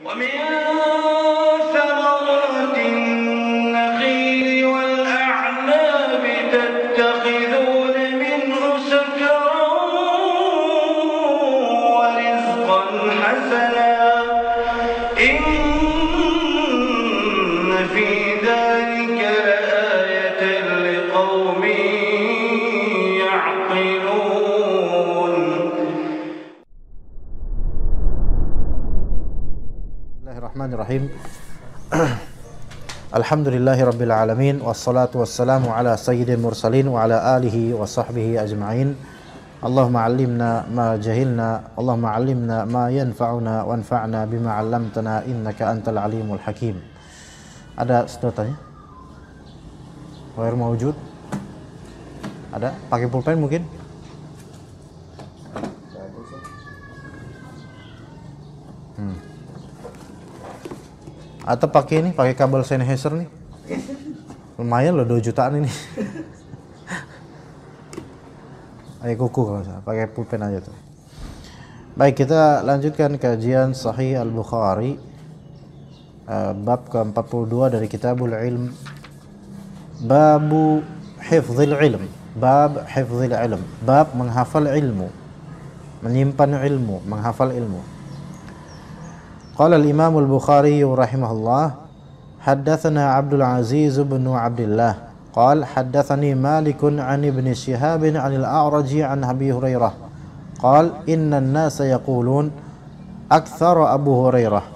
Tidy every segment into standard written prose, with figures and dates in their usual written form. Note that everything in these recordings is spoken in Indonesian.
ومن ثمرات النخيل والأعناب تتخذون منه سكرا ورزقا حسنا إن في ذلك لآية لقوم يعقلون. Bismillahirrahmanirrahim. Alhamdulillahirabbil alamin wassalatu wassalamu ala sayyidil mursalin wa ala alihi wa sahbihi ajma'in. Allahumma 'allimna ma jahilna, Allahumma 'allimna ma yanfa'una wanfa'na bima 'allamtana innaka antal alimul hakim. Ada sedotannya? Ghair mawjud? Ada? Pakai pulpen mungkin? Atau pakai ini, pakai kabel Sennheiser nih. Lumayan loh, 2 jutaan ini. Ayo kuku kalau saya, pakai pulpen aja tuh. Baik, kita lanjutkan kajian Sahih Al-Bukhari, bab ke-42 dari Kitabul Ilm. Babu hifdzil ilm. Bab hifdzil ilm. Bab menghafal ilmu. Menyimpan ilmu, menghafal ilmu. Qala al-Imam al-Bukhari rahimahullah, haddatsana Abdul Aziz bin Abdullah qala haddatsani Malik an Ibn Shihab an al-A'raj an Abi Hurairah qala inna an-nasa yaqulun akthara Abu Hurairah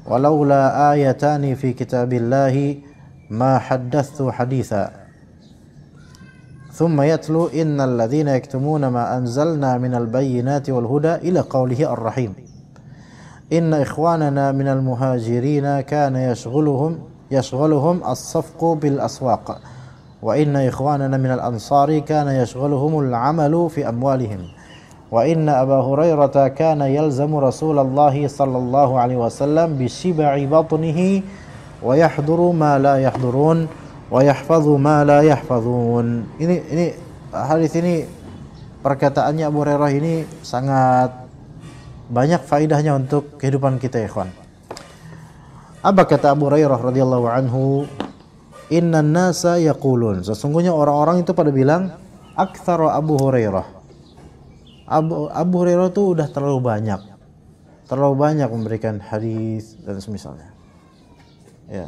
walaula ayatani fi kitabillahi ma haddathtu haditha thumma yatlu innal ladhina yaktumuna ma anzalna minal bayyinati wal huda ila qawlihi ar-rahim. Inna ikhwanana minal muhajirina kana yashghaluhum as-safqu bil aswaq wa inna ikhwanana minal ansari kana yashghaluhumul amalu fi amwalihim wa inna Aba Hurairah kana yalzamu Rasulullah sallallahu alaihi wasallam bi shibai batnihi wa yahduru ma la yahdurun wa yahfazu ma la yahfazun. Ini hadis ini, perkataannya Abu Hurairah ini sangat banyak faedahnya untuk kehidupan kita, ikhwan. Apa kata Abu Hurairah radhiyallahu anhu? Innan nasa yaqulun, sesungguhnya orang-orang itu pada bilang aktsara Abu Hurairah. Abu Hurairah itu udah terlalu banyak memberikan hadis dan semisalnya. Ya.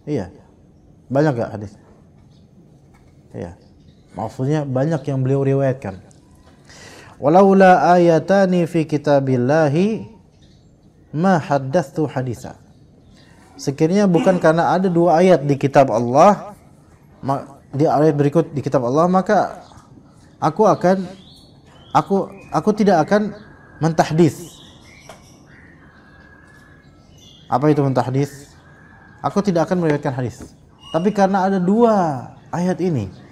Iya. Banyak gak hadis? Iya. Maksudnya banyak yang beliau riwayatkan. Walaula ayatani fi kitabillahi ma haddathtu haditha. Sekiranya bukan karena ada 2 ayat di kitab Allah, di ayat berikut di kitab Allah, maka aku tidak akan mentahdits. Apa itu mentahdits? Aku tidak akan meriwayatkan hadis. Tapi karena ada 2 ayat ini,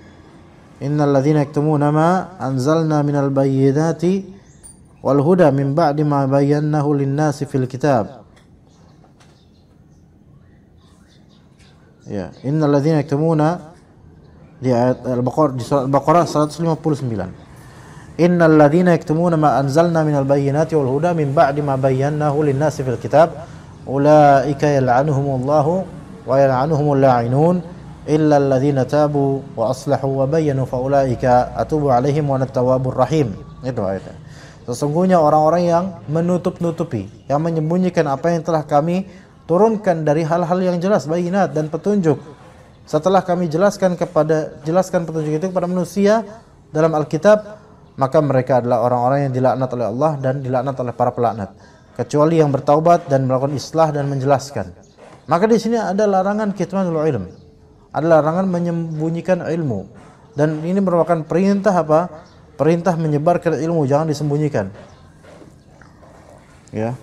innal ladzina yaktumuna ma anzalna minal bayyinati wal huda min ba'di ma bayyanahu lin-nasi fil kitab. Ya, innal ladzina yaktumuna di ayat Al-Baqarah, di surat Al-Baqarah 159. Innal ladzina yaktumuna ma anzalna minal bayyinati wal huda min ba'di ma bayyanahu lin-nasi fil kitab ulaika yal'anuhumullahu wa yal'anuhumul la'inun illa alladhina tabu wa aslahu wa bayyanu fa ulaika atubu alaihim wa at-tawwabur rahim. Itu ayatnya. Sesungguhnya orang-orang yang menutup-nutupi, yang menyembunyikan apa yang telah kami turunkan dari hal-hal yang jelas, bayinat dan petunjuk, setelah kami jelaskan petunjuk itu kepada manusia dalam Alkitab, maka mereka adalah orang-orang yang dilaknat oleh Allah dan dilaknat oleh para pelaknat, kecuali yang bertaubat dan melakukan islah dan menjelaskan. Maka di sini ada larangan kitmanul ilm, ada larangan menyembunyikan ilmu, dan ini merupakan perintah apa? Perintah menyebarkan ilmu, jangan disembunyikan. Ya,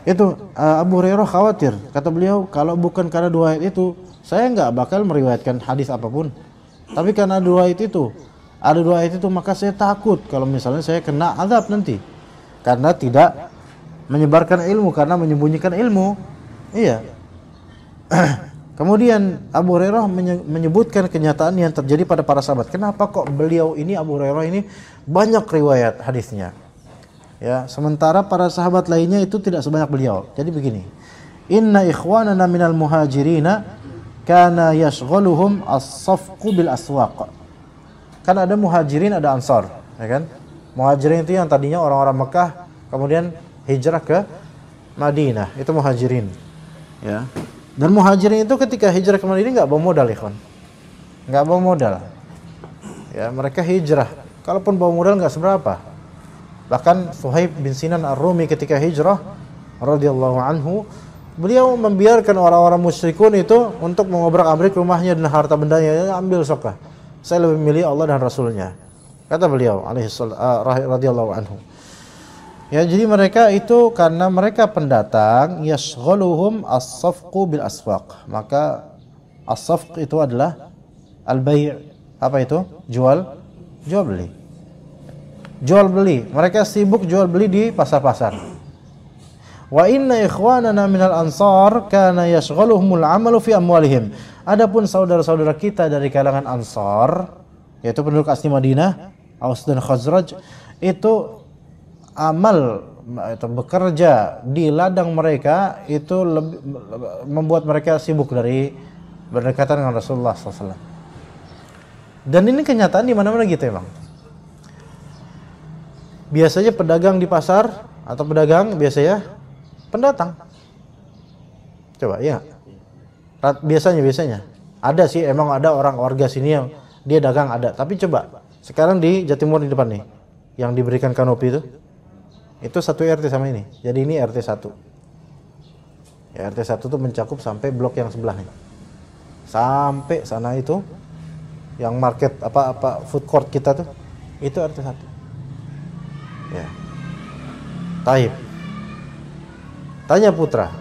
itu Abu Hurairah khawatir, kata beliau, kalau bukan karena 2 ayat itu, saya nggak bakal meriwayatkan hadis apapun. Tapi karena 2 ayat itu, maka saya takut kalau misalnya saya kena azab nanti, karena tidak menyebarkan ilmu, karena menyembunyikan ilmu. Iya. Kemudian Abu Hurairah menyebutkan kenyataan yang terjadi pada para sahabat. Kenapa kok beliau ini, Abu Hurairah ini, banyak riwayat hadisnya? Ya, sementara para sahabat lainnya itu tidak sebanyak beliau. Jadi begini. Inna ikhwanana minal muhajirina kana yashghaluhum as-safqu bil aswaq. Kan ada muhajirin, ada ansar, ya kan? Muhajirin itu yang tadinya orang-orang Mekah kemudian hijrah ke Madinah, itu muhajirin. Ya. Dan muhajirin itu ketika hijrah ke Madinah enggak bawa modal, ikhwan. Enggak bawa modal. Ya, mereka hijrah. Kalaupun bawa modal enggak seberapa. Bahkan Suhaib bin Sinan Ar-Rumi ketika hijrah radhiyallahu anhu, beliau membiarkan orang-orang musyrikun itu untuk mengobrak-abrik rumahnya dan harta bendanya, ambil sokah. Saya lebih milih Allah dan Rasulnya. Kata beliau radhiyallahu anhu. Ya, jadi mereka itu karena mereka pendatang, yashghaluhum as-safqu bil aswaq. Maka as-safq itu adalah al-bai'. Apa itu? Jual beli. Jual beli. Mereka sibuk jual beli di pasar-pasar. Wa inna ikhwanana minal ansar kana yashghaluhumul amalu fi amwalihim. Adapun saudara-saudara kita dari kalangan Ansar, yaitu penduduk asli Madinah, Aus dan Khazraj, itu amal itu bekerja di ladang mereka itu membuat mereka sibuk dari berdekatan dengan Rasulullah SAW. Dan ini kenyataan di mana-mana gitu emang. Biasanya pedagang di pasar atau pedagang biasanya pendatang. Coba ya. Biasanya ada sih, emang ada orang warga sini yang dia dagang ada. Tapi coba sekarang di Jatimur di depan nih, yang diberikan kanopi itu satu RT sama ini. Jadi ini RT 1. Ya, RT 1 tuh mencakup sampai blok yang sebelah nih. Sampai sana itu yang market apa food court kita tuh itu RT 1. Ya. Taib. Tanya Putra.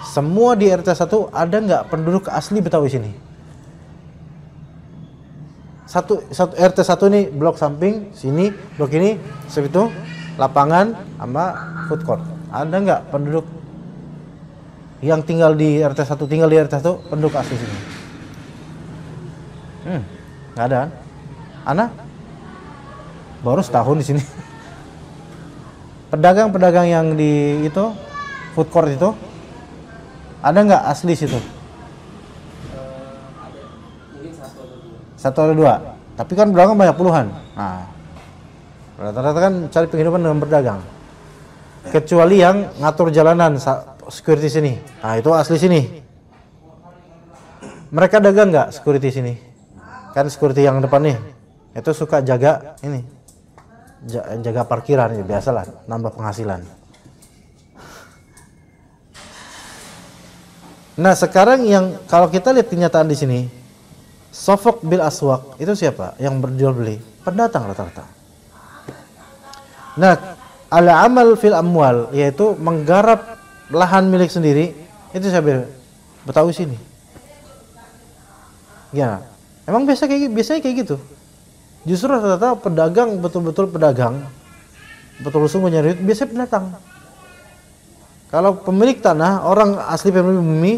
Semua di RT 1 ada nggak penduduk asli Betawi sini? Satu RT 1 nih blok samping sini, blok ini segitu lapangan sama food court. Ada nggak penduduk yang tinggal di RT 1 penduduk asli sini? Nggak ada kan? Ana baru setahun di sini. Pedagang-pedagang yang di itu food court itu ada nggak asli situ? Mungkin satu atau dua. Tapi kan berdagang banyak puluhan. Nah, rata-rata kan cari penghidupan dengan berdagang. Kecuali yang ngatur jalanan, security sini. Nah, itu asli sini. Mereka dagang nggak security sini? Kan security yang depan nih, itu suka jaga ini, jaga parkiran ya, biasalah, nambah penghasilan. Nah, sekarang yang kalau kita lihat kenyataan di sini, safaq bil aswaq itu siapa yang berjual beli? Pendatang rata-rata. Nah, al-amal fil amwal yaitu menggarap lahan milik sendiri, itu siapa? Betawi sini. Ya, emang biasanya kayak gitu. Justru rata-rata pedagang betul-betul pedagang, betul-betul nyari duit biasanya pendatang. Kalau pemilik tanah, orang asli pemilik bumi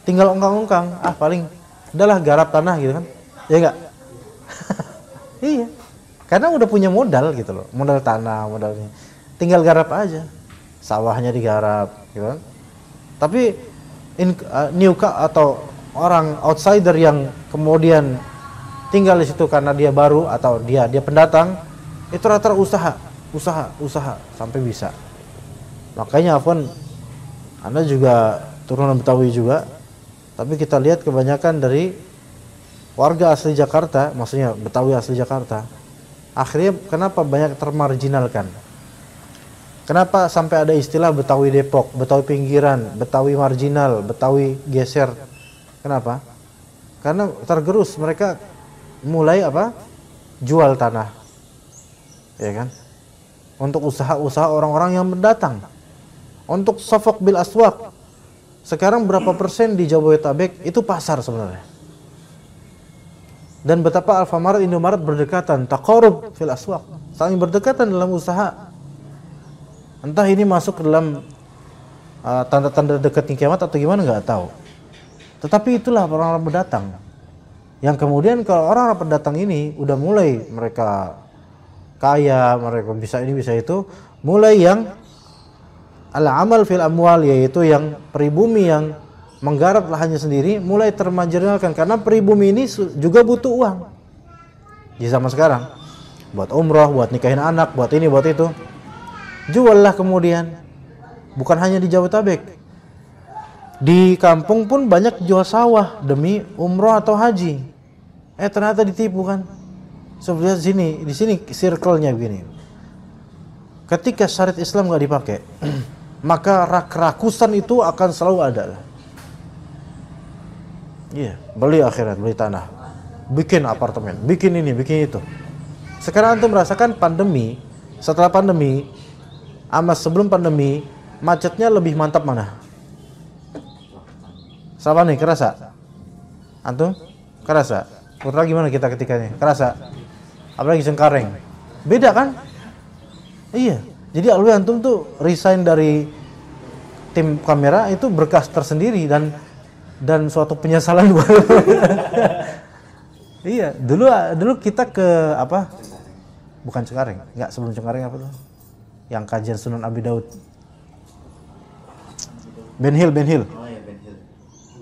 tinggal ongkang-ongkang, paling udahlah garap tanah gitu kan. Ya enggak? Iya. Karena udah punya modal gitu loh, modal tanah, modalnya. Tinggal garap aja. Sawahnya digarap gitu kan. Tapi atau orang outsider yang kemudian tinggal di situ karena dia baru atau dia pendatang, itu rata-rata usaha sampai bisa. Makanya Afwan, Anda juga turunan Betawi juga, tapi kita lihat kebanyakan dari warga asli Jakarta, maksudnya Betawi asli Jakarta, akhirnya kenapa banyak termarginalkan? Kenapa sampai ada istilah Betawi Depok, Betawi pinggiran, Betawi marginal, Betawi geser? Kenapa? Karena tergerus, mereka mulai jual tanah, ya kan? Untuk usaha-usaha orang-orang yang mendatang. Untuk safaq bil aswaq, sekarang berapa persen di Jabodetabek itu pasar sebenarnya. Dan betapa Alfamart, Indomaret berdekatan, taqarrub fil aswaq, saling berdekatan dalam usaha. Entah ini masuk ke dalam tanda-tanda dekatnya kiamat atau gimana nggak tahu. Tetapi itulah orang-orang pendatang. Yang kemudian kalau orang-orang pendatang ini udah mulai mereka kaya, mereka bisa ini bisa itu, mulai yang al-amal fil amwal, yaitu yang pribumi yang menggarap lahannya sendiri, mulai termarginalkan karena pribumi ini juga butuh uang di zaman sekarang, buat umroh, buat nikahin anak, buat ini, buat itu. Juallah kemudian, bukan hanya di Jabodetabek, di kampung pun banyak jual sawah demi umroh atau haji. Ternyata ditipu kan. Sebenarnya di sini circle-nya begini. Ketika syariat Islam nggak dipakai, maka kerakusan itu akan selalu ada. Iya, beli akhirat, beli tanah, bikin apartemen, bikin ini, bikin itu. Sekarang antum merasakan pandemi, setelah pandemi, sama sebelum pandemi, macetnya lebih mantap mana? Siapa nih, kerasa? Antum? Kerasa? Putra gimana kita ketikanya? Kerasa? Apalagi Cengkareng. Beda kan? Iya. Jadi alwi antum tuh resign dari tim kamera itu berkas tersendiri dan suatu penyesalan baru. Iya, dulu kita ke apa? Bukan Cengkareng, enggak, sebelum Cengkareng apa tuh? Yang kajian Sunan Abi Daud. Ben Hill. Oh ya, Ben Hill.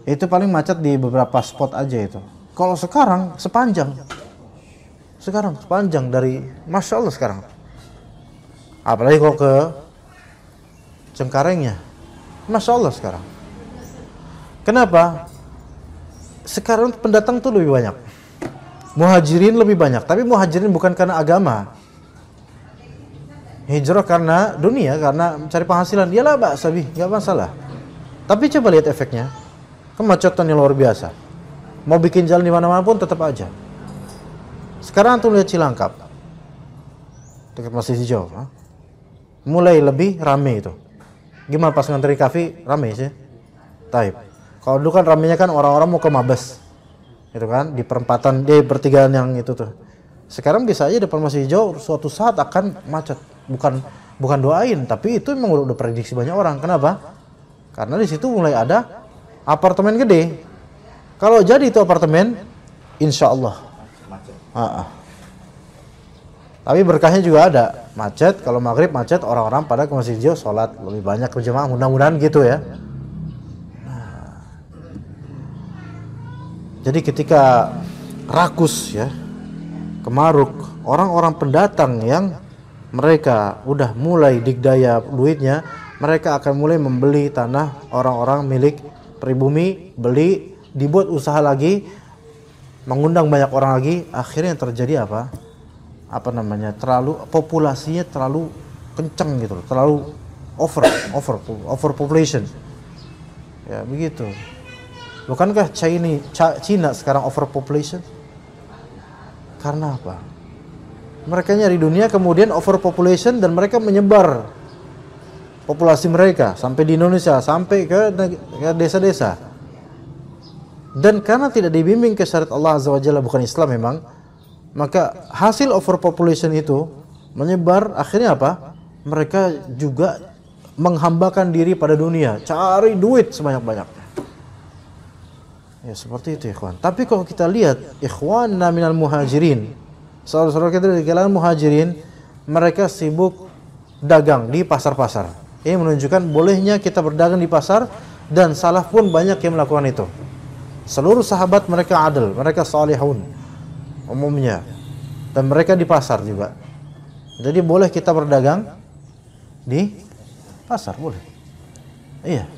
Itu paling macet di beberapa spot aja itu. Kalau sekarang sepanjang dari, Masya Allah sekarang. Apalagi kalau ke Cengkarengnya, Masya Allah sekarang. Kenapa? Sekarang pendatang tuh lebih banyak, muhajirin lebih banyak. Tapi muhajirin bukan karena agama, hijrah karena dunia, karena mencari penghasilan. Yalah ba'sabi, nggak masalah. Tapi coba lihat efeknya, kemacetan yang luar biasa. Mau bikin jalan di mana-mana pun tetap aja. Sekarang antum lihat Cilangkap, dekat Masjid Hijau, mulai lebih rame itu. Gimana pas ngantri kafe, rame sih? Taib. Kalau dulu kan ramenya kan orang-orang mau ke Mabes, itu kan di perempatan, di pertigaan yang itu tuh. Sekarang bisa aja depan Masjid Hijau suatu saat akan macet. Bukan doain, tapi itu memang udah prediksi banyak orang. Kenapa? Karena di situ mulai ada apartemen gede. Kalau jadi itu apartemen, insya Allah. Tapi berkahnya juga ada. Macet, kalau maghrib macet, orang-orang pada ke Masjid Hijau sholat lebih banyak berjamaah, mudah-mudahan gitu ya. Jadi ketika rakus ya, kemaruk, orang-orang pendatang yang mereka udah mulai digdaya duitnya, mereka akan mulai membeli tanah orang-orang milik pribumi, beli, dibuat usaha lagi, mengundang banyak orang lagi. Akhirnya yang terjadi apa? Populasinya terlalu kencang gitu, terlalu overpopulation. Ya begitu. Bukankah China sekarang overpopulation? Karena apa? Mereka nyari dunia, kemudian overpopulation, dan mereka menyebar populasi mereka sampai di Indonesia, sampai ke desa-desa. Dan karena tidak dibimbing ke syariat Allah Azza wa Jalla, bukan Islam memang, maka hasil overpopulation itu menyebar. Akhirnya apa? Mereka juga menghambakan diri pada dunia, cari duit sebanyak-banyaknya. Ya seperti itu ikhwan. Tapi kalau kita lihat ikhwanna minal muhajirin, saudara-saudara kita dari kalangan muhajirin, mereka sibuk dagang di pasar-pasar. Ini menunjukkan bolehnya kita berdagang di pasar, dan salaf pun banyak yang melakukan itu. Seluruh sahabat mereka adil, mereka salihun umumnya, dan mereka di pasar juga. Jadi boleh kita berdagang di pasar, boleh. Iya.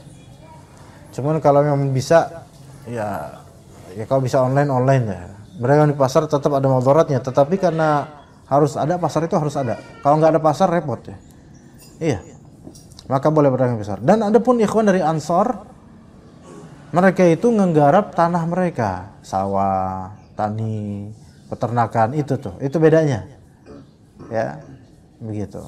Cuman kalau memang bisa, ya kalau bisa online ya. Berdagang di pasar tetap ada mudaratnya, tetapi karena harus ada pasar, itu harus ada. Kalau nggak ada pasar repot ya. Iya. Maka boleh berdagang di pasar. Dan ada pun ikhwan dari Ansor, mereka itu menggarap tanah mereka, sawah, tani, peternakan, itu bedanya. Ya, begitu.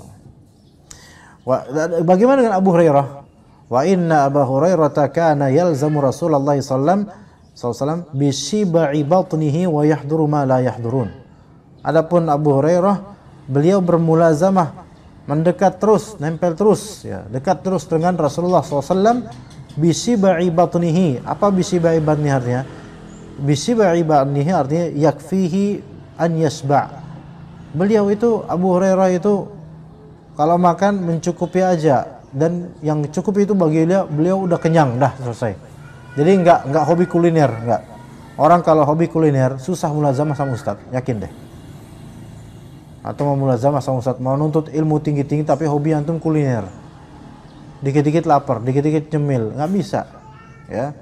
Bagaimana dengan Abu Hurairah? Wa inna Abu Hurairah kana yalzamu Rasulullah sallallahu alaihi wasallam bi shiba'i batnihi wa yahduru ma la yahdurun. Adapun Abu Hurairah, beliau bermulazamah, mendekat terus, nempel terus, ya, dekat terus dengan Rasulullah SAW. Bi shiba'i batnihi. Apa bi shiba'i batnihi artinya? Bi shiba'i batnihi artinya yakfihi an yasba'. Beliau itu Abu Hurairah itu kalau makan mencukupi aja, dan yang cukup itu bagi beliau udah kenyang, dah selesai. Jadi enggak hobi kuliner, enggak. Orang kalau hobi kuliner susah mulazamah sama ustaz, yakin deh. Atau mau mulazamah sama ustaz, mau nuntut ilmu tinggi-tinggi tapi hobi antum kuliner. Dikit-dikit lapar, dikit-dikit nyemil, enggak bisa. Ya.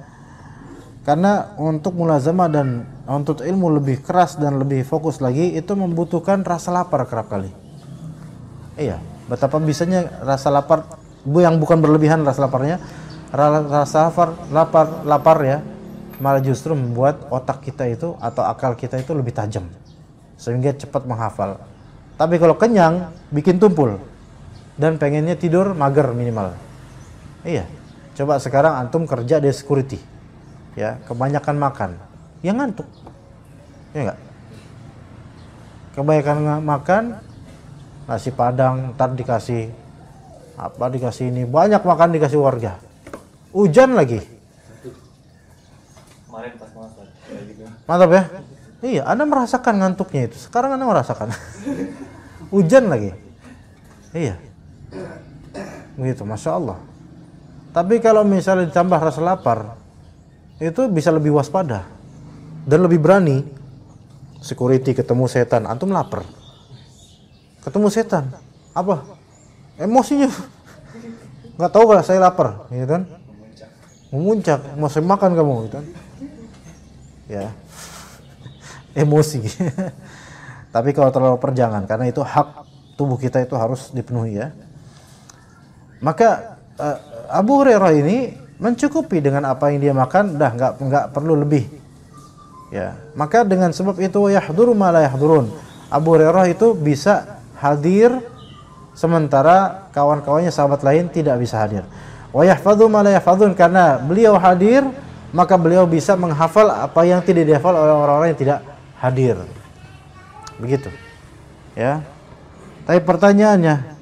Karena untuk mulazamah dan untuk ilmu lebih keras dan lebih fokus lagi itu membutuhkan rasa lapar kerap kali. Iya, betapa bisanya rasa lapar yang bukan berlebihan rasa laparnya, rasa lapar ya, malah justru membuat otak kita itu atau akal kita itu lebih tajam sehingga cepat menghafal. Tapi kalau kenyang bikin tumpul dan pengennya tidur mager minimal. Iya, coba sekarang antum kerja di security, ya kebanyakan makan, ya ngantuk, ya enggak? Kebanyakan makan, nasi padang, ntar dikasih apa, dikasih ini, banyak makan dikasih warga, hujan lagi. Kemarin pas masak kayak gitu. Mantap ya? Iya, Anda merasakan ngantuknya itu. Sekarang Anda merasakan. Hujan lagi. Iya. Begitu, Masya Allah. Tapi kalau misalnya ditambah rasa lapar, itu bisa lebih waspada dan lebih berani. Security ketemu setan, antum lapar. Ketemu setan, apa? Emosinya. Nggak tahu kalau saya lapar, gitu kan? Memuncak, mau saya makan kamu, gitu kan? Ya, emosi. Tapi kalau terlalu perjangan, karena itu hak tubuh kita itu harus dipenuhi ya. Maka Abu Hurairah ini mencukupi dengan apa yang dia makan, dah nggak perlu lebih. Ya, maka dengan sebab itu yahduru ma la yahdurun. Abu Hurairah itu bisa hadir sementara kawan-kawannya sahabat lain tidak bisa hadir. Wa yahfadzu ma la yahfadzun, karena beliau hadir maka beliau bisa menghafal apa yang tidak dihafal oleh orang-orang yang tidak hadir. Begitu. Ya. Tapi pertanyaannya,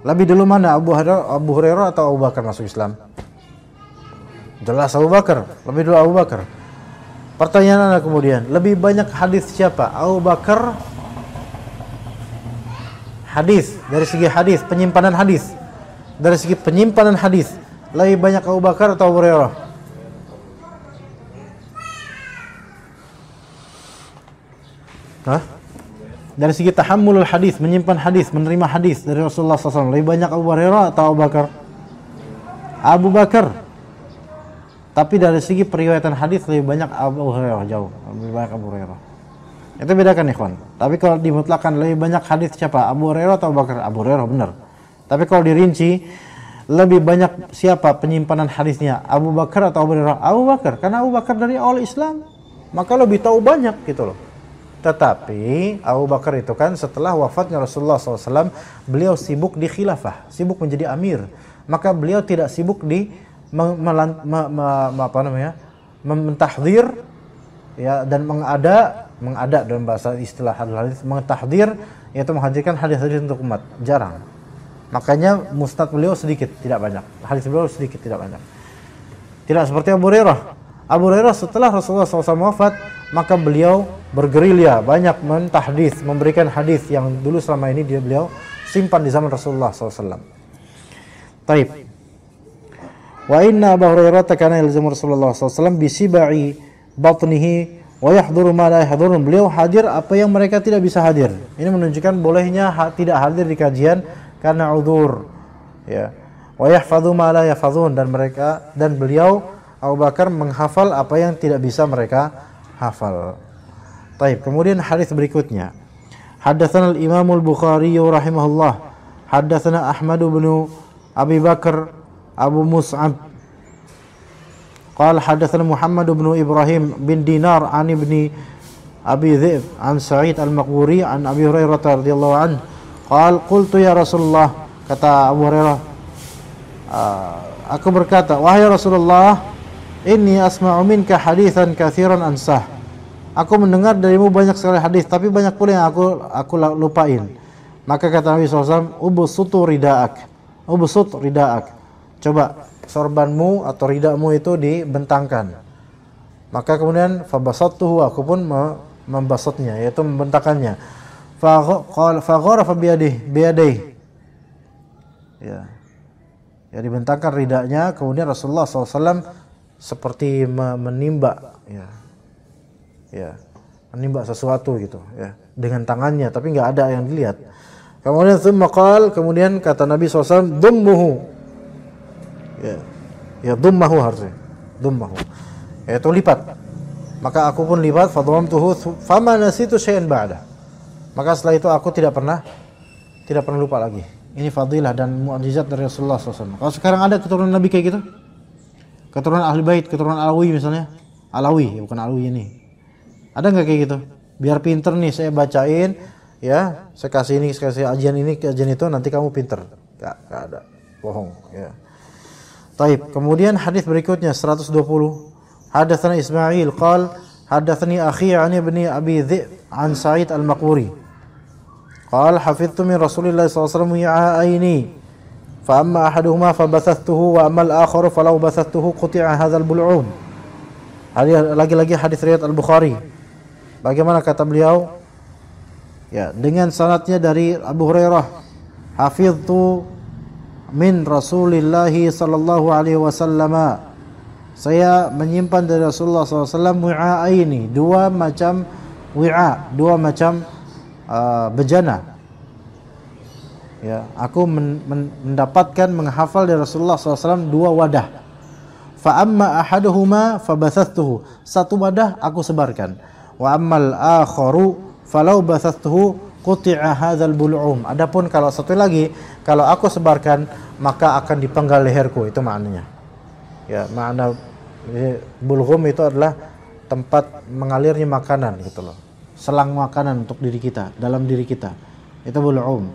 lebih dulu mana Abu Hurairah atau Abu Bakar masuk Islam? Jelas Abu Bakar, lebih dulu Abu Bakar. Pertanyaan Anda kemudian, lebih banyak hadis siapa? Abu Bakar hadis, dari segi hadis, penyimpanan hadis. Dari segi penyimpanan hadis, lebih banyak Abu Bakar atau Abu Hurairah? Hah? Dari segi tahammulul hadis, menyimpan hadis, menerima hadis dari Rasulullah SAW, lebih banyak Abu Hurairah atau Abu Bakar? Abu Bakar. Tapi dari segi periwayatan hadis lebih banyak Abu Hurairah, jauh lebih banyak Abu Hurairah. Itu bedakan ikhwan. Tapi kalau dimutlakan lebih banyak hadis siapa? Abu Hurairah atau Abu Bakar? Abu Hurairah, benar. Tapi kalau dirinci lebih banyak siapa penyimpanan hadisnya? Abu Bakar atau Abu Hurairah? Abu Bakar, karena Abu Bakar dari awal Islam, maka lebih tahu banyak gitu loh. Tetapi Abu Bakar itu kan setelah wafatnya Rasulullah SAW, beliau sibuk di khilafah, sibuk menjadi amir. Maka beliau tidak sibuk di mentahdzir ya, dan mengada dalam bahasa istilah hadis, mentahdzir yaitu menghadirkan hadis-hadis untuk umat, jarang. Makanya musnad beliau sedikit, tidak banyak. Hadis beliau sedikit, tidak banyak. Tidak seperti Abu Hurairah. Abu Hurairah setelah Rasulullah SAW wafat, maka beliau bergerilya, banyak mentahdits, memberikan hadis yang dulu selama ini beliau simpan di zaman Rasulullah SAW. Taib. Wa inna Abu Hurairah kana yalzamu Rasulullah SAW bisibai batnihi wa yahduru ma la yahdurun. Beliau hadir apa yang mereka tidak bisa hadir. Ini menunjukkan bolehnya tidak hadir di kajian karena udzur, ya. Wa yahfadzu ma la yahfadzun, dan beliau Abu Bakar menghafal apa yang tidak bisa mereka hafal. Baik, kemudian hadis berikutnya. Haddatsana al-Imam al-Bukhari rahimahullah. Haddatsana Ahmad bin Abi Bakar Abu Mus'ab. Qala haddatsana Muhammad bin Ibrahim bin Dinar an ibni Abi Dzib an Sa'id al-Maqburi an Abi Hurairah radhiyallahu anhu. Qal qultu ya Rasulullah, kata Abu Hurairah, aku berkata, wahai Rasulullah, inni asma'u minka haditsan katsiran ansah. Aku mendengar darimu banyak sekali hadis, tapi banyak pula yang aku lupain. Maka kata Nabi SAW, ubsutu rida'ak. Ubsut rida'ak. Coba sorbanmu atau ridamu itu dibentangkan. Maka kemudian fabasattuhu, aku pun membasatnya, yaitu membentakannya. Fagharafa biyadihi. Ya. Ya, dibentangkan ridanya, kemudian Rasulullah SAW seperti menimba, menimba sesuatu gitu, ya, dengan tangannya, tapi nggak ada yang dilihat. Kemudian kemudian kata Nabi SAW, dummuhu, dummahu harusnya, dummahu, yaitu lipat. Maka aku pun lipat, fadhamtuhu, fama nasitu syai'an ba'da. Maka setelah itu aku tidak pernah lupa lagi. Ini fadilah dan mukjizat dari Rasulullah SAW. Kalau sekarang ada keturunan Nabi kayak gitu, keturunan Ahli Bait, keturunan Alawi misalnya, Alawi, bukan Alwi ini, ada nggak kayak gitu? Biar pinter nih, saya bacain, ya, saya kasih ajian ini, ajian itu, nanti kamu pinter. Nggak ada, bohong. Ya. Taib. Kemudian hadis berikutnya 120. Hadatsana Ismail qal hadatsani akhi an ibni Abi Dhi'b an Sa'id al-Maqburi. قال حفظت من رسول الله صلى الله عليه وسلم وعاءين فأما أحدهما فبثثته وأما الآخر فلو بثثته قطع هذا البلعوم. Lagi-lagi hadis riwayat Al-Bukhari. Bagaimana kata beliau? Ya, dengan sanadnya dari Abu Hurairah. Hafiztu min Rasulillah sallallahu alaihi wasallam. Saya menyimpan dari Rasulullah SAW wi'aini, dua macam bejana. Ya, aku mendapatkan menghafal dari Rasulullah SAW dua wadah. Fa amma ahaduhuma fabathathtuhu, satu wadah aku sebarkan. Wa ammal akharu falau bathathtuhu quti'a hadzal bul'um. Adapun kalau satu lagi, kalau aku sebarkan maka akan dipenggal leherku, itu maknanya. Ya, makna bulghum itu adalah tempat mengalirnya makanan gitu loh. Selang makanan untuk diri kita, dalam diri kita. Itu bul'um.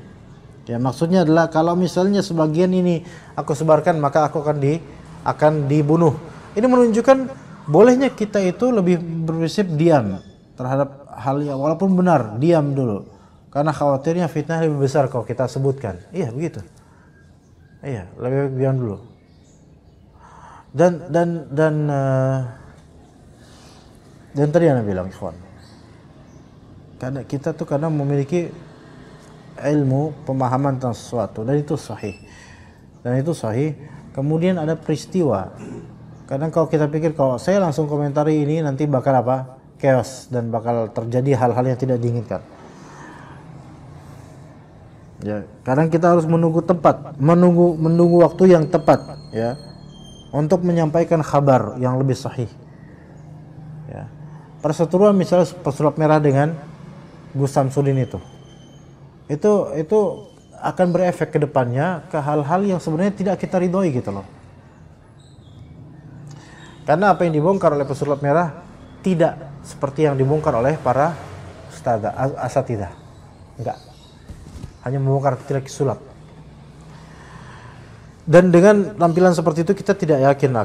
Ya, maksudnya adalah kalau misalnya sebagian ini aku sebarkan maka aku akan dibunuh. Ini menunjukkan bolehnya kita itu lebih berprinsip diam terhadap hal yang walaupun benar, diam dulu. Karena khawatirnya fitnah lebih besar kalau kita sebutkan. Iya, begitu. Iya, lebih baik diam dulu. Dan tadi Anda bilang, ikhwan, karena kita tuh kadang memiliki ilmu, pemahaman tentang sesuatu, dan itu sahih. Kemudian ada peristiwa. Kadang kalau kita pikir kalau saya langsung komentari ini nanti bakal apa? Chaos, dan bakal terjadi hal-hal yang tidak diinginkan. Ya, kadang kita harus menunggu waktu yang tepat, ya, untuk menyampaikan kabar yang lebih sahih. Ya. Perseteruan misalnya pesulap merah dengan Gus Samsudin itu akan berefek ke depannya ke hal-hal yang sebenarnya tidak kita ridhoi gitu loh. Karena apa yang dibongkar oleh pesulap merah tidak seperti yang dibongkar oleh para ustadzah, asatidzah. Enggak. Hanya membongkar tidak sulap. Dan dengan tampilan seperti itu kita tidak yakin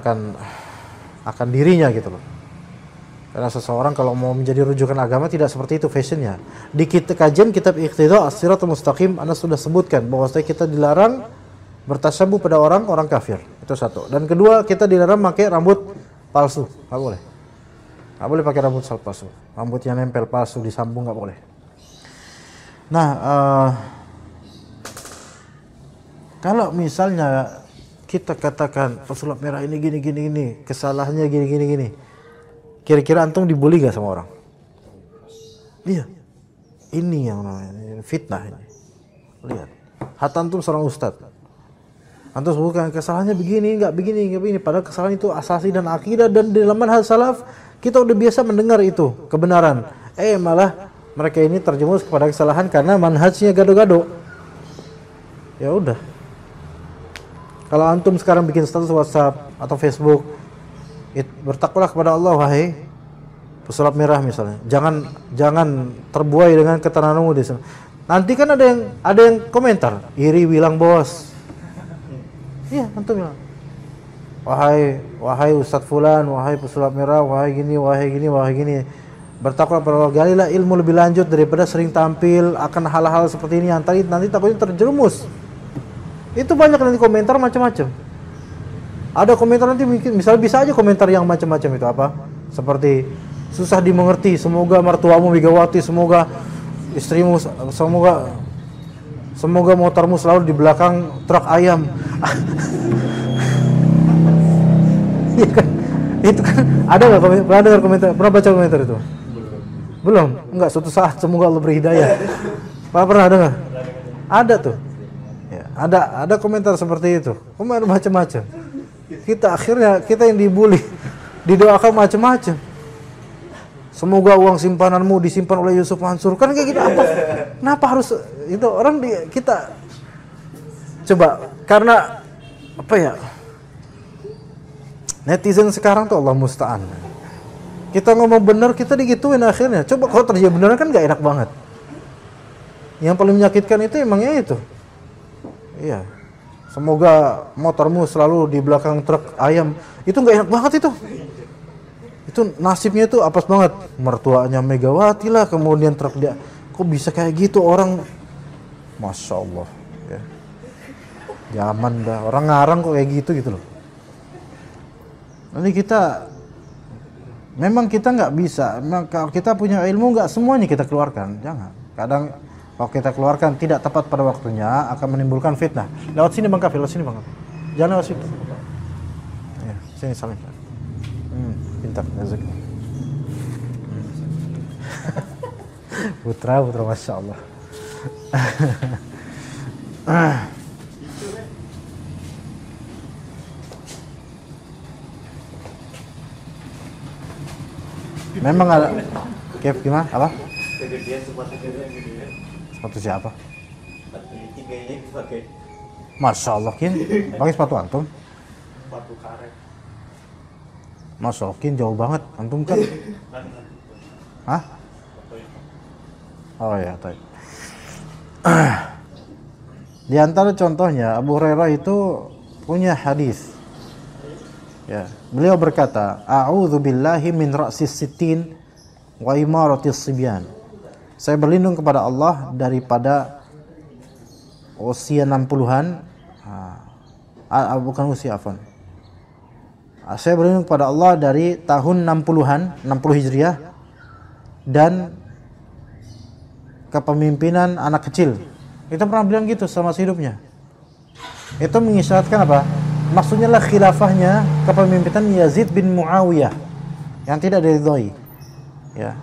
akan dirinya gitu loh. Karena seseorang kalau mau menjadi rujukan agama tidak seperti itu fashionnya. Di kajian kitab Iqtida As-Siratal Mustaqim Anda sudah sebutkan bahwa kita dilarang bertasyabuh pada orang kafir. Itu satu. Dan kedua, kita dilarang pakai rambut palsu. Nggak boleh. Nggak boleh pakai rambut palsu. Rambut yang nempel palsu disambung nggak boleh. Nah, kalau misalnya kita katakan pesulap merah ini gini, kesalahannya gini. Kira-kira antum dibully gak sama orang? Iya. Ini yang namanya fitnah ini. Lihat. Hatta antum seorang ustadz. Antum sebutkan kesalahannya begini. Padahal kesalahan itu asasi dan akidah, dan di dalam manhaj salaf kita udah biasa mendengar itu kebenaran. Malah mereka ini terjerumus kepada kesalahan karena manhajnya gado-gado. Ya udah. Kalau antum sekarang bikin status WhatsApp atau Facebook, bertakwalah kepada Allah wahai pesulap merah misalnya. Jangan terbuai dengan ketenanganmu di sana. Nanti kan ada yang komentar, iri bilang bos. Iya, antum bilang. Wahai Ustadz fulan, wahai pesulap merah, wahai gini. Bertakwalah kepada Allah, galilah ilmu lebih lanjut daripada sering tampil akan hal-hal seperti ini yang nanti takutnya terjerumus. Itu banyak nanti komentar macam-macam. Ada komentar nanti misalnya bisa aja komentar yang macam-macam itu apa? Seperti susah dimengerti, semoga mertuamu Megawati, semoga istrimu, semoga motormu selalu di belakang truk ayam. Iya kan? Itu kan ada nggak komentar? Pernah dengar komentar? Pernah baca komentar itu? Belum? Enggak, suatu saat semoga Allah beri hidayah. Pernah ada nggak? Ada tuh. Ya, ada komentar seperti itu. Komentar macam-macam. Kita yang dibully, didoakan macam-macam. Semoga uang simpananmu disimpan oleh Yusuf Mansur. Kan kayak gitu apa? Kenapa harus itu orang kita coba karena apa ya? Netizen sekarang tuh Allah musta'an. Kita ngomong benar, kita digituin akhirnya. Coba kalau terjadi beneran kan gak enak banget. Yang paling menyakitkan itu emangnya itu. Iya. Semoga motormu selalu di belakang truk ayam. Itu gak enak banget itu. Itu nasibnya itu apes banget. Mertuanya Megawati lah, kemudian truk dia. Kok bisa kayak gitu orang? Masya Allah. Ya. Zaman dah. Orang ngarang kok kayak gitu loh. Nanti memang kita nggak bisa. Kalau kita punya ilmu nggak semuanya kita keluarkan. Jangan. Kadang kalau kita keluarkan tidak tepat pada waktunya akan menimbulkan fitnah. Lewat sini Bang Kafir, lewat sini Bang Kafir. Jangan lewat situ. Ya, sini saling. Pintar, rezeki. Putra, masya Allah. Memang ada. Kev gimana? Apa? Kegedean sepatu kegedean. Sepatu siapa? Sepatu tiganya dipakai. Masya Allah, Kin. Pakai sepatu antum? Sepatu karet. Masya Allah, Kin, jauh banget. Antum kan? Hah? Oh ya, tahu. Di antara contohnya, Abu Hurairah itu punya hadis. Ya, beliau berkata, "A'udzu billahi min ra'sis sittin wa imaratis sibyan." Saya berlindung kepada Allah daripada usia 60-an. Bukan usia, afwan. Saya berlindung kepada Allah dari tahun 60-an, 60 Hijriah dan kepemimpinan anak kecil. Kita pernah bilang gitu selama hidupnya. Itu mengisyaratkan apa? Maksudnya lah khilafahnya kepemimpinan Yazid bin Muawiyah yang tidak diridhoi. Ya.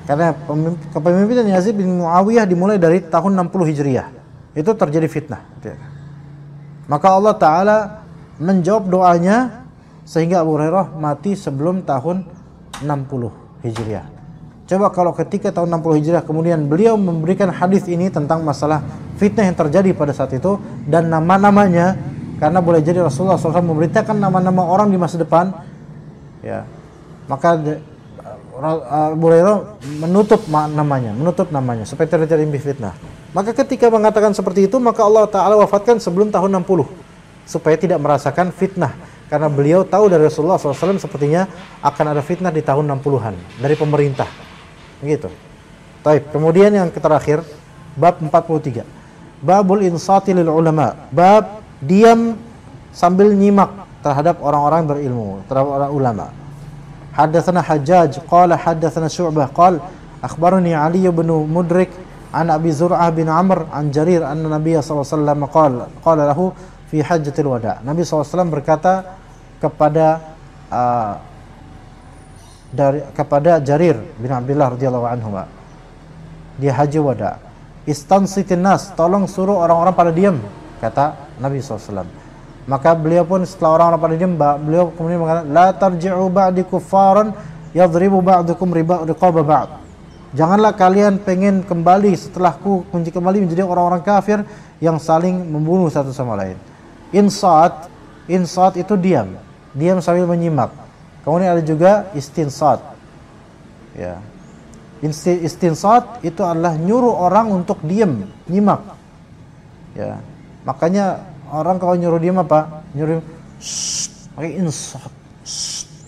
Karena kepemimpinan Yazid bin Muawiyah dimulai dari tahun 60 Hijriah. Itu terjadi fitnah. Maka Allah Ta'ala menjawab doanya sehingga Abu Hurairah mati sebelum tahun 60 Hijriah. Coba kalau ketika tahun 60 Hijriah kemudian beliau memberikan hadis ini tentang masalah fitnah yang terjadi pada saat itu dan nama-namanya, karena boleh jadi Rasulullah SAW memberitakan nama-nama orang di masa depan, ya, maka Abu Hurairah menutup namanya supaya tidak terjadi fitnah. Maka ketika mengatakan seperti itu, maka Allah Ta'ala wafatkan sebelum tahun 60 supaya tidak merasakan fitnah, karena beliau tahu dari Rasulullah SAW sepertinya akan ada fitnah di tahun 60-an dari pemerintah, begitu. Baik, kemudian yang terakhir, bab 43, babul insati lil ulama, bab diam sambil nyimak terhadap orang-orang berilmu, terhadap orang ulama. Haddatsana Hajjaj qala haddatsana Syu'bah qala akhbarani Ali bin Mudrik an Abi Zur'ah bin Amr an Jarir anna Nabiy sallallahu alaihi wasallam qala lahu fi hajjatil wada. Nabi SAW berkata kepada Jarir bin Abdullah radhiyallahu anhu di haji wada, istansitin nas, tolong suruh orang-orang pada diam, kata Nabi SAW. Maka beliau pun setelah orang-orang pada diam, beliau kemudian mengatakan, la tarji'u ba'di kuffaran yadribu ba'dukum riqaba ba'd. Janganlah kalian pengen kembali setelahku kembali menjadi orang-orang kafir yang saling membunuh satu sama lain. Insat itu diam sambil menyimak. Kemudian ada juga istinsat. Ya. Istinsat itu adalah nyuruh orang untuk diam, nyimak. Ya. Makanya orang kalau nyuruh diam apa? Nyuruh pakai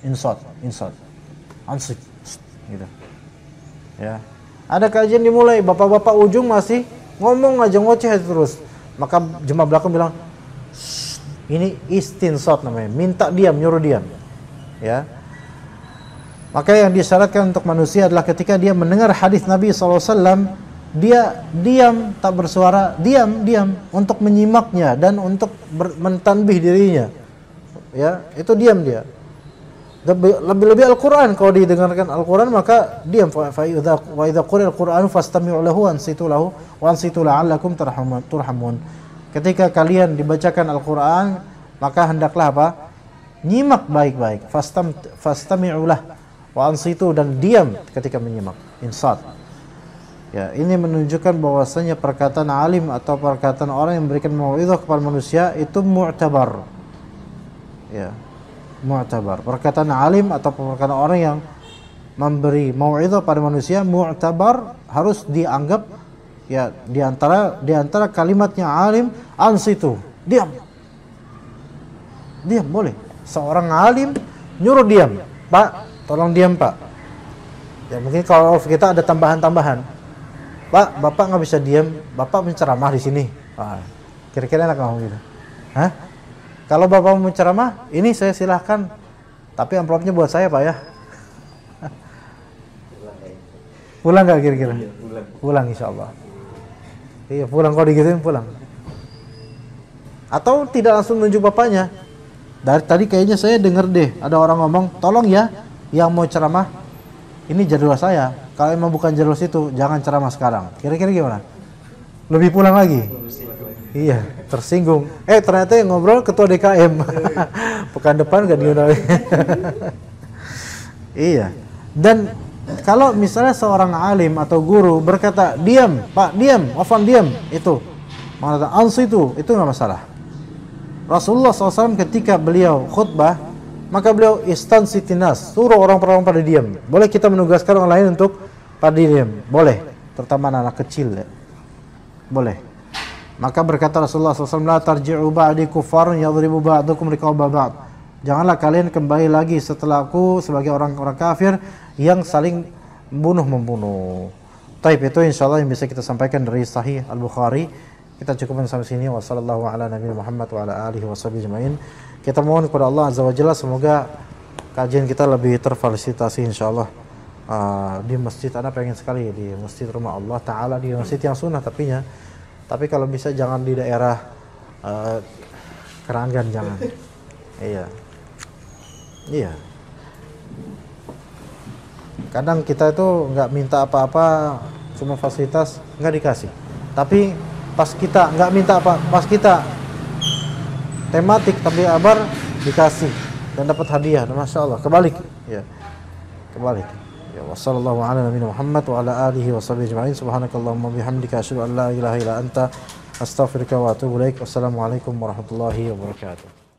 insat, ansik, gitu. Ya. Ada kajian dimulai, bapak-bapak ujung masih ngomong aja ngoceh terus. Maka jemaah belakang bilang, ini istinsat namanya, minta diam, nyuruh diam. Ya. Maka yang disyaratkan untuk manusia adalah ketika dia mendengar hadis Nabi SAW, dia diam, tak bersuara, diam untuk menyimaknya dan untuk mentanbih dirinya. Ya, itu diam dia. Lebih-lebih Al-Quran, kalau didengarkan Al-Quran maka diam. Wa idza quri'a al-Qur'anu fastami'u lahu wansitu lahu wansitu la'allakum turhamun. Ketika kalian dibacakan Al-Quran, maka hendaklah apa? Nyimak baik-baik. Fastami'u lahu wa ansitu, dan diam ketika menyimak. Insat. Ya, ini menunjukkan bahwasanya perkataan alim atau perkataan orang yang memberikan mau'izah kepada manusia itu mu'tabar. Ya, mu'tabar. Perkataan alim atau perkataan orang yang memberi mau'izah pada manusia mu'tabar, harus dianggap ya di antara kalimatnya alim, ansitu, diam. Diam boleh. Seorang alim nyuruh diam. Pak, tolong diam, Pak. Ya, mungkin kalau kita ada tambahan-tambahan. Pak, Bapak nggak bisa diam, Bapak menceramah di sini. Wah, kira-kira enak ngomong gitu. Hah? Kalau Bapak mau menceramah, ini saya silahkan. Tapi amplopnya buat saya, Pak ya. Pulang nggak kira-kira? Pulang insya Allah. Iya, pulang, kalau digituin pulang. Atau tidak langsung nunjuk bapaknya. Dari tadi kayaknya saya dengar deh, ada orang ngomong, tolong ya, yang mau ceramah, ini jadwal saya. Kalau emang bukan jalur situ, jangan ceramah sekarang. Kira-kira gimana? Lebih pulang lagi? Iya, tersinggung. Ternyata yang ngobrol ketua DKM. Pekan depan gak diundang. Iya. Dan kalau misalnya seorang alim atau guru berkata, diam, Pak, diam, Afwan, diam, itu mengatakan ansitu, itu nggak masalah. Rasulullah SAW ketika beliau khutbah, maka beliau istansitinas, suruh orang-orang pada diam. Boleh kita menugaskan orang lain untuk pada diam, boleh, terutama anak kecil ya. Boleh. Maka berkata Rasulullah SAW, la tarji'u ba'di kufarun yadribu ba'dukum riqaba ba'd. Janganlah kalian kembali lagi setelah aku sebagai orang-orang kafir yang saling membunuh. Taib, itu insyaallah yang bisa kita sampaikan dari Sahih Al-Bukhari. Kita cukupkan sampai sini. Wassallallahu ala nabiyina Muhammad wa ala alihi washabihi ajmain. Kita mohon kepada Allah Azza wa Jalla semoga kajian kita lebih terfasilitasi insyaallah. Di masjid, Anda pengen sekali di masjid rumah Allah Ta'ala, di masjid yang sunnah tapi kalau bisa jangan di daerah Keranggan, jangan. Iya. Kadang kita itu nggak minta apa-apa, cuma fasilitas nggak dikasih. Tapi pas kita nggak minta apa, pas kita tematik tapi abar dikasih dan dapat hadiah. Masya Allah, kebalik. Ya, kebalik. Ya, wassallallahu ala nabiyina Muhammad wa ala alihi washabihi ajma'in. Subhanakallahumma bihamdika asyhadu an la ilaha illa anta astaghfiruka wa atubu ilaik. Wassalamualaikum warahmatullahi wabarakatuh.